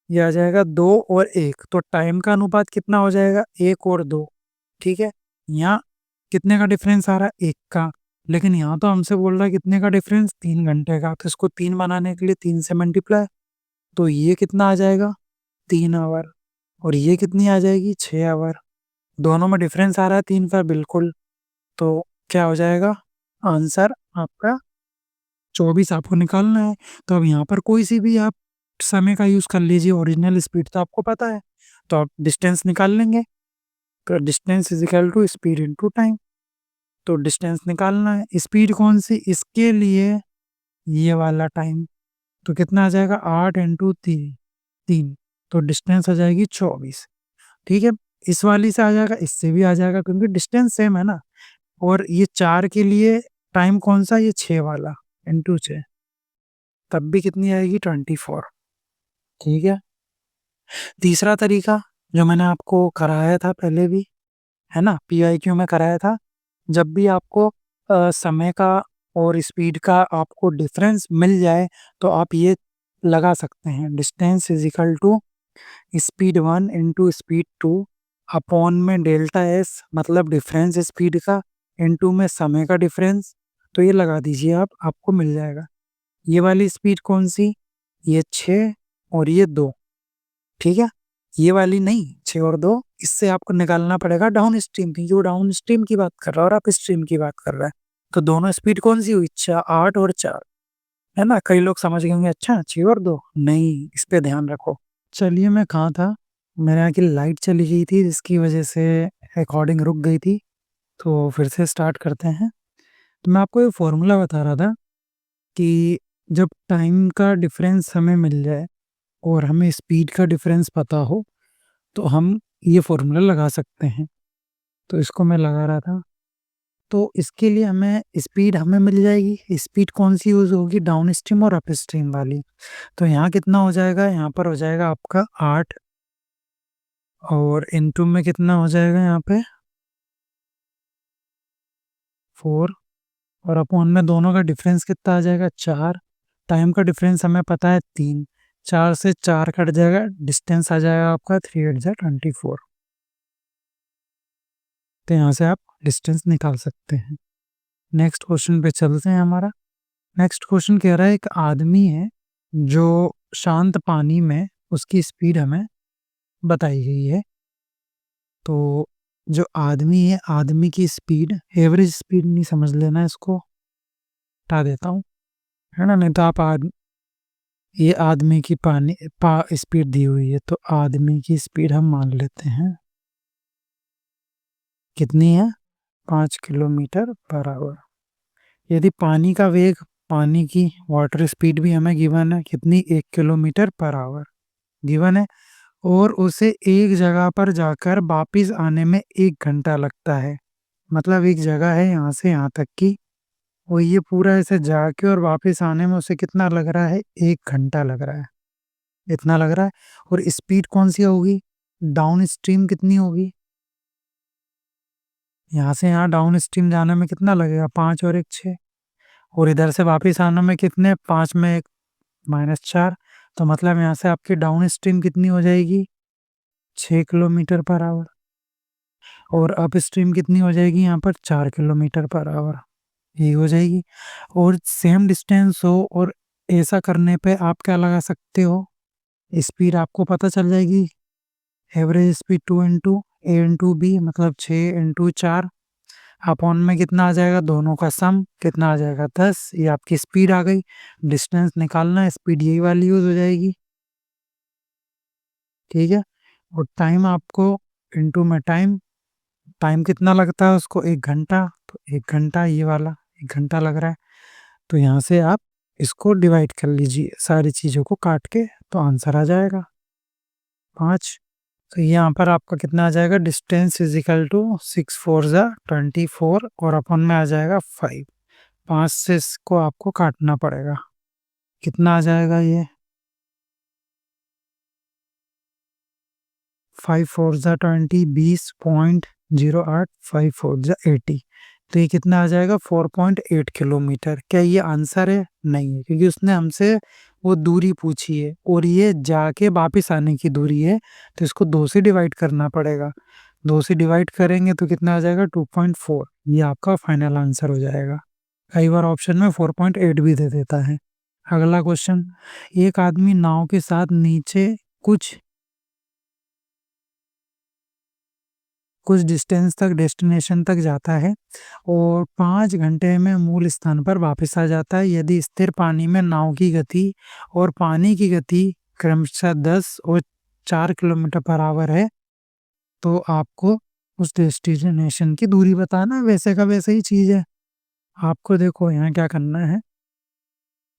ये आ जाएगा 2 और 1, तो टाइम का अनुपात कितना हो जाएगा, 1 और 2। ठीक है, यहाँ कितने का डिफरेंस आ रहा है, 1 का, लेकिन यहाँ तो हमसे बोल रहा है कितने का डिफरेंस, 3 घंटे का, तो इसको 3 बनाने के लिए 3 से मल्टीप्लाई, तो ये कितना आ जाएगा, 3 आवर, और ये कितनी आ जाएगी, 6 आवर। दोनों में डिफरेंस आ रहा है 3 का, बिल्कुल, तो क्या हो जाएगा आंसर आपका, 24 आपको निकालना है। तो अब यहाँ पर कोई सी भी आप समय का यूज कर लीजिए, ओरिजिनल स्पीड तो आपको पता है, तो आप डिस्टेंस निकाल लेंगे, तो distance is equal to speed into time. तो डिस्टेंस निकालना है, स्पीड कौन सी, इसके लिए ये वाला टाइम, तो कितना आ जाएगा, 8 × 3, तो डिस्टेंस आ जाएगी 24। ठीक है, इस वाली से आ जाएगा, इससे भी आ जाएगा, क्योंकि डिस्टेंस सेम है ना। और ये 4 के लिए टाइम कौन सा, ये 6 वाला, इंटू 6, तब भी कितनी आएगी, 24। ठीक है, तीसरा तरीका जो मैंने आपको कराया था पहले भी, है ना, PIQ में कराया था, जब भी आपको समय का और स्पीड का आपको डिफरेंस मिल जाए, तो आप ये लगा सकते हैं, distance is equal to speed 1 into speed 2 upon में डेल्टा एस, मतलब डिफरेंस स्पीड का, इंटू में समय का डिफरेंस, तो ये लगा दीजिए आप, आपको मिल जाएगा। ये वाली स्पीड कौन सी, ये 6 और ये 2। ठीक है, ये वाली नहीं, 6 और 2, इससे आपको निकालना पड़ेगा डाउन स्ट्रीम की, जो डाउन स्ट्रीम की बात कर रहा है और अप स्ट्रीम की बात कर रहा है, तो दोनों स्पीड कौन सी हुई, 8 और 4, है ना। कई लोग समझ गए होंगे, अच्छा 6 और 2 नहीं, इस पे ध्यान रखो। चलिए, मैं कहाँ था, मेरे यहाँ की लाइट चली गई थी जिसकी वजह से रिकॉर्डिंग रुक गई थी, तो फिर से स्टार्ट करते हैं। तो मैं आपको ये फॉर्मूला बता रहा था कि जब टाइम का डिफरेंस हमें मिल जाए और हमें स्पीड का डिफरेंस पता हो, तो हम ये फॉर्मूला लगा सकते हैं। तो इसको मैं लगा रहा था, तो इसके लिए हमें स्पीड हमें मिल जाएगी, स्पीड कौन सी यूज़ होगी, डाउन स्ट्रीम और अप स्ट्रीम वाली। तो यहाँ कितना हो जाएगा, यहाँ पर हो जाएगा आपका 8, और इनटू में कितना हो जाएगा यहाँ पे 4, और अपॉन में दोनों का डिफरेंस कितना आ जाएगा, 4। टाइम का डिफरेंस हमें पता है 3, 4 से 4 कट जाएगा, डिस्टेंस आ जाएगा आपका 3 8 24। तो यहाँ से आप डिस्टेंस निकाल सकते हैं। नेक्स्ट क्वेश्चन पे चलते हैं हमारा। नेक्स्ट क्वेश्चन कह रहा है, एक आदमी है जो शांत पानी में, उसकी स्पीड हमें बताई गई है। तो जो आदमी है, आदमी की स्पीड, एवरेज स्पीड नहीं समझ लेना, इसको हटा देता हूँ, है ना, नहीं तो आप ये आदमी की पानी स्पीड दी हुई है, तो आदमी की स्पीड हम मान लेते हैं कितनी है, 5 किलोमीटर पर आवर। यदि पानी का वेग पानी की वाटर स्पीड भी हमें गिवन है, कितनी 1 किलोमीटर पर आवर गिवन है, और उसे एक जगह पर जाकर वापिस आने में 1 घंटा लगता है। मतलब एक जगह है यहाँ से यहाँ तक की, और ये पूरा ऐसे जाके और वापिस आने में उसे कितना लग रहा है? 1 घंटा लग रहा है, इतना लग रहा है। और स्पीड कौन-सी होगी? डाउन स्ट्रीम कितनी होगी? यहाँ से यहाँ डाउन स्ट्रीम जाने में कितना लगेगा? 5 और 1 6, और इधर से वापिस आने में कितने? 5 में 1 -4, तो मतलब यहाँ से आपकी डाउन स्ट्रीम कितनी हो जाएगी? 6 किलोमीटर पर आवर, और अप स्ट्रीम कितनी हो जाएगी यहाँ पर? 4 किलोमीटर पर आवर, ये हो जाएगी। और सेम डिस्टेंस हो और ऐसा करने पे आप क्या लगा सकते हो? स्पीड आपको पता चल जाएगी, एवरेज स्पीड 2 इंटू ए इंटू बी, मतलब 6 इंटू 4 अपॉन में कितना आ जाएगा? दोनों का सम कितना आ जाएगा? 10। ये आपकी स्पीड आ गई। डिस्टेंस निकालना है, स्पीड यही वाली यूज़ हो जाएगी, ठीक है। और टाइम आपको इंटू में टाइम, टाइम कितना लगता है उसको? 1 घंटा, तो 1 घंटा ये वाला 1 घंटा लग रहा है। तो यहाँ से आप इसको डिवाइड कर लीजिए सारी चीज़ों को काट के, तो आंसर आ जाएगा 5। तो यहाँ पर आपका कितना आ जाएगा? डिस्टेंस इज इक्वल टू 6 4 ज़ा 24, और अपन में आ जाएगा 5। 5 से इसको आपको काटना पड़ेगा, कितना आ जाएगा ये? 5 4 ज़ा 20, 20.08, 5 4 ज़ा 80, तो ये कितना आ जाएगा? 4.8 किलोमीटर। क्या ये आंसर है? नहीं है, क्योंकि उसने हमसे वो दूरी पूछी है और ये जाके वापिस आने की दूरी है, तो इसको 2 से डिवाइड करना पड़ेगा। 2 से डिवाइड करेंगे तो कितना आ जाएगा? 2.4, ये आपका फाइनल आंसर हो जाएगा। कई बार ऑप्शन में 4.8 भी दे देता है। अगला क्वेश्चन, एक आदमी नाव के साथ नीचे कुछ डिस्टेंस तक डेस्टिनेशन तक जाता है और 5 घंटे में मूल स्थान पर वापस आ जाता है। यदि स्थिर पानी में नाव की गति और पानी की गति क्रमशः 10 और 4 किलोमीटर पर आवर है, तो आपको उस डेस्टिनेशन की दूरी बताना है। वैसे का वैसे ही चीज़ है। आपको देखो यहाँ क्या करना है,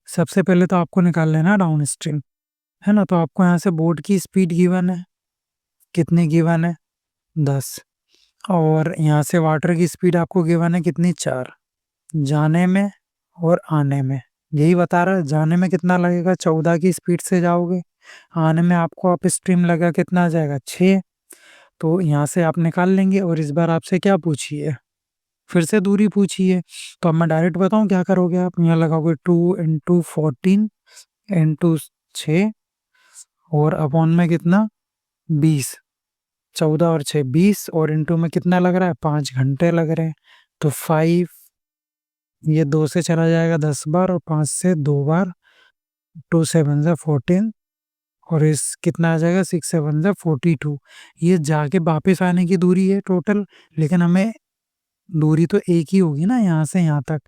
सबसे पहले तो आपको निकाल लेना है डाउन स्ट्रीम, है ना? तो आपको यहाँ से बोट की स्पीड गिवन है, कितनी गिवन है? 10, और यहाँ से वाटर की स्पीड आपको गिवन है कितनी? 4, जाने में और आने में यही बता रहा है। जाने में कितना लगेगा? 14 की स्पीड से जाओगे, आने में आपको अप स्ट्रीम लगा कितना आ जाएगा? 6। तो यहाँ से आप निकाल लेंगे, और इस बार आपसे क्या पूछी है? फिर से दूरी पूछी है। तो अब मैं डायरेक्ट बताऊँ क्या करोगे आप? यहाँ लगाओगे 2 इंटू 14 इंटू 6, और अपॉन में कितना? 20, 14 और 6 20, और इंटू में कितना लग रहा है? 5 घंटे लग रहे हैं। तो 5, ये 2 से चला जाएगा 10 बार, और 5 से 2 बार, 2 7 ज़ा 14, और इस कितना आ जाएगा? 6 7 ज़ा 42। ये जाके वापस आने की दूरी है टोटल, लेकिन हमें दूरी तो एक ही होगी ना यहाँ से यहाँ तक,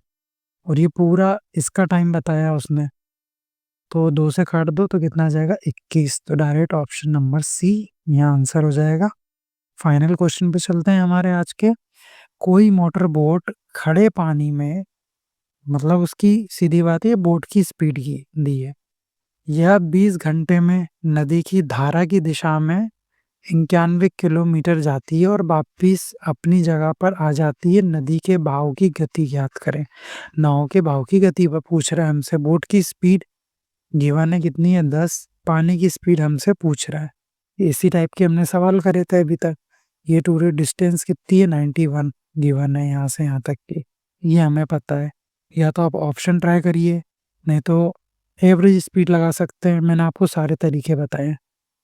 और ये पूरा इसका टाइम बताया उसने, तो 2 से काट दो तो कितना आ जाएगा? 21। तो डायरेक्ट ऑप्शन नंबर सी यहाँ आंसर हो जाएगा। फाइनल क्वेश्चन पे चलते हैं हमारे आज के। कोई मोटर बोट खड़े पानी में, मतलब उसकी सीधी बात है, बोट की स्पीड की दी है, यह 20 घंटे में नदी की धारा की दिशा में 91 किलोमीटर जाती है और वापिस अपनी जगह पर आ जाती है। नदी के बहाव की गति ज्ञात करें। नाव के बहाव की गति पर पूछ रहा है हमसे। बोट की स्पीड गिवन है कितनी है? 10। पानी की स्पीड हमसे पूछ रहा है। इसी टाइप के हमने सवाल करे थे अभी तक। ये टूरी डिस्टेंस कितनी है? 91 गिवन है यहाँ से यहाँ तक की, ये हमें पता है। या तो आप ऑप्शन ट्राई करिए, नहीं तो एवरेज स्पीड लगा सकते हैं। मैंने आपको सारे तरीके बताए हैं।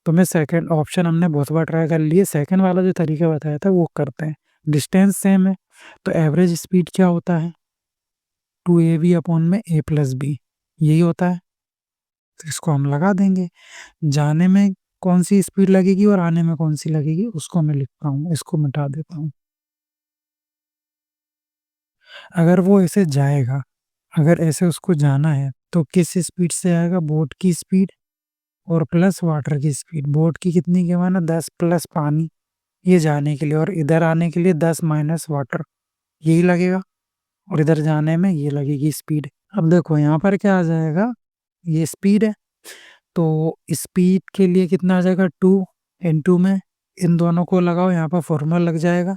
तो मैं सेकंड ऑप्शन हमने बहुत बार ट्राई कर लिए, सेकंड वाला जो तरीका बताया था वो करते हैं। डिस्टेंस सेम है, तो एवरेज स्पीड क्या होता है? 2ab अपॉन में a प्लस बी, यही होता है। तो इसको हम लगा देंगे। जाने में कौन सी स्पीड लगेगी और आने में कौन सी लगेगी उसको मैं लिखता हूँ, इसको मिटा देता हूँ। अगर वो ऐसे जाएगा, अगर ऐसे उसको जाना है तो किस स्पीड से आएगा? बोट की स्पीड और प्लस वाटर की स्पीड। बोट की कितनी गिवन है? 10 प्लस पानी, ये जाने के लिए, और इधर आने के लिए 10 माइनस वाटर, यही लगेगा, और इधर जाने में ये लगेगी स्पीड। अब देखो यहाँ पर क्या आ जाएगा, ये स्पीड है, तो स्पीड के लिए कितना आ जाएगा 2 इनटू में इन दोनों को लगाओ, यहाँ पर फॉर्मूला लग जाएगा,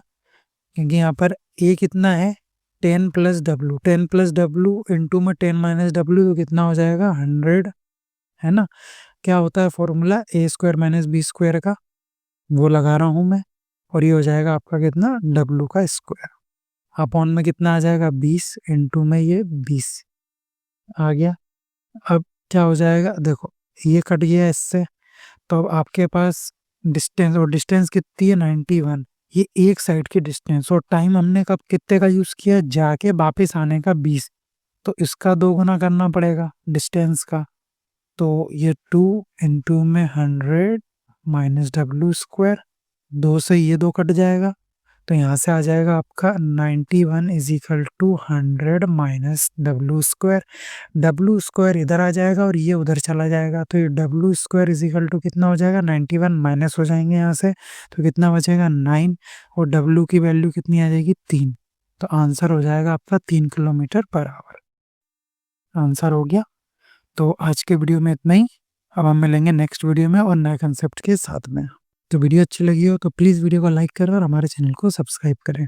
क्योंकि यहाँ पर ए कितना है 10 plus W, 10 plus W into में 10 माइनस डब्लू, तो कितना हो जाएगा 100, है ना। क्या होता है फॉर्मूला ए स्क्वायर माइनस बी स्क्वायर का, वो लगा रहा हूँ मैं, और ये हो जाएगा आपका कितना डब्लू का स्क्वायर, अपॉन में कितना आ जाएगा 20 इंटू में ये 20 आ गया। अब क्या हो जाएगा, देखो ये कट गया इससे, तो अब आपके पास डिस्टेंस, और डिस्टेंस कितनी है 91, ये एक साइड की डिस्टेंस, और टाइम हमने कब कितने का यूज़ किया, जाके वापस आने का 20, तो इसका 2 गुना करना पड़ेगा डिस्टेंस का, तो ये 2 इंटू में 100 माइनस डब्लू स्क्वायर, 2 से ये 2 कट जाएगा, तो यहाँ से आ जाएगा आपका 91 is equal to 100 minus W square, W square इधर आ जाएगा और ये उधर चला जाएगा, तो ये W square is equal to कितना हो जाएगा 91 माइनस हो जाएंगे यहाँ से, तो कितना बचेगा 9, और डब्लू की वैल्यू कितनी आ जाएगी 3, तो आंसर हो जाएगा आपका 3 किलोमीटर पर आवर, आंसर हो गया। तो आज के वीडियो में इतना ही, अब हम मिलेंगे नेक्स्ट वीडियो में और नए कंसेप्ट के साथ में। तो वीडियो अच्छी लगी हो तो प्लीज़ वीडियो को लाइक करें और हमारे चैनल को सब्सक्राइब करें।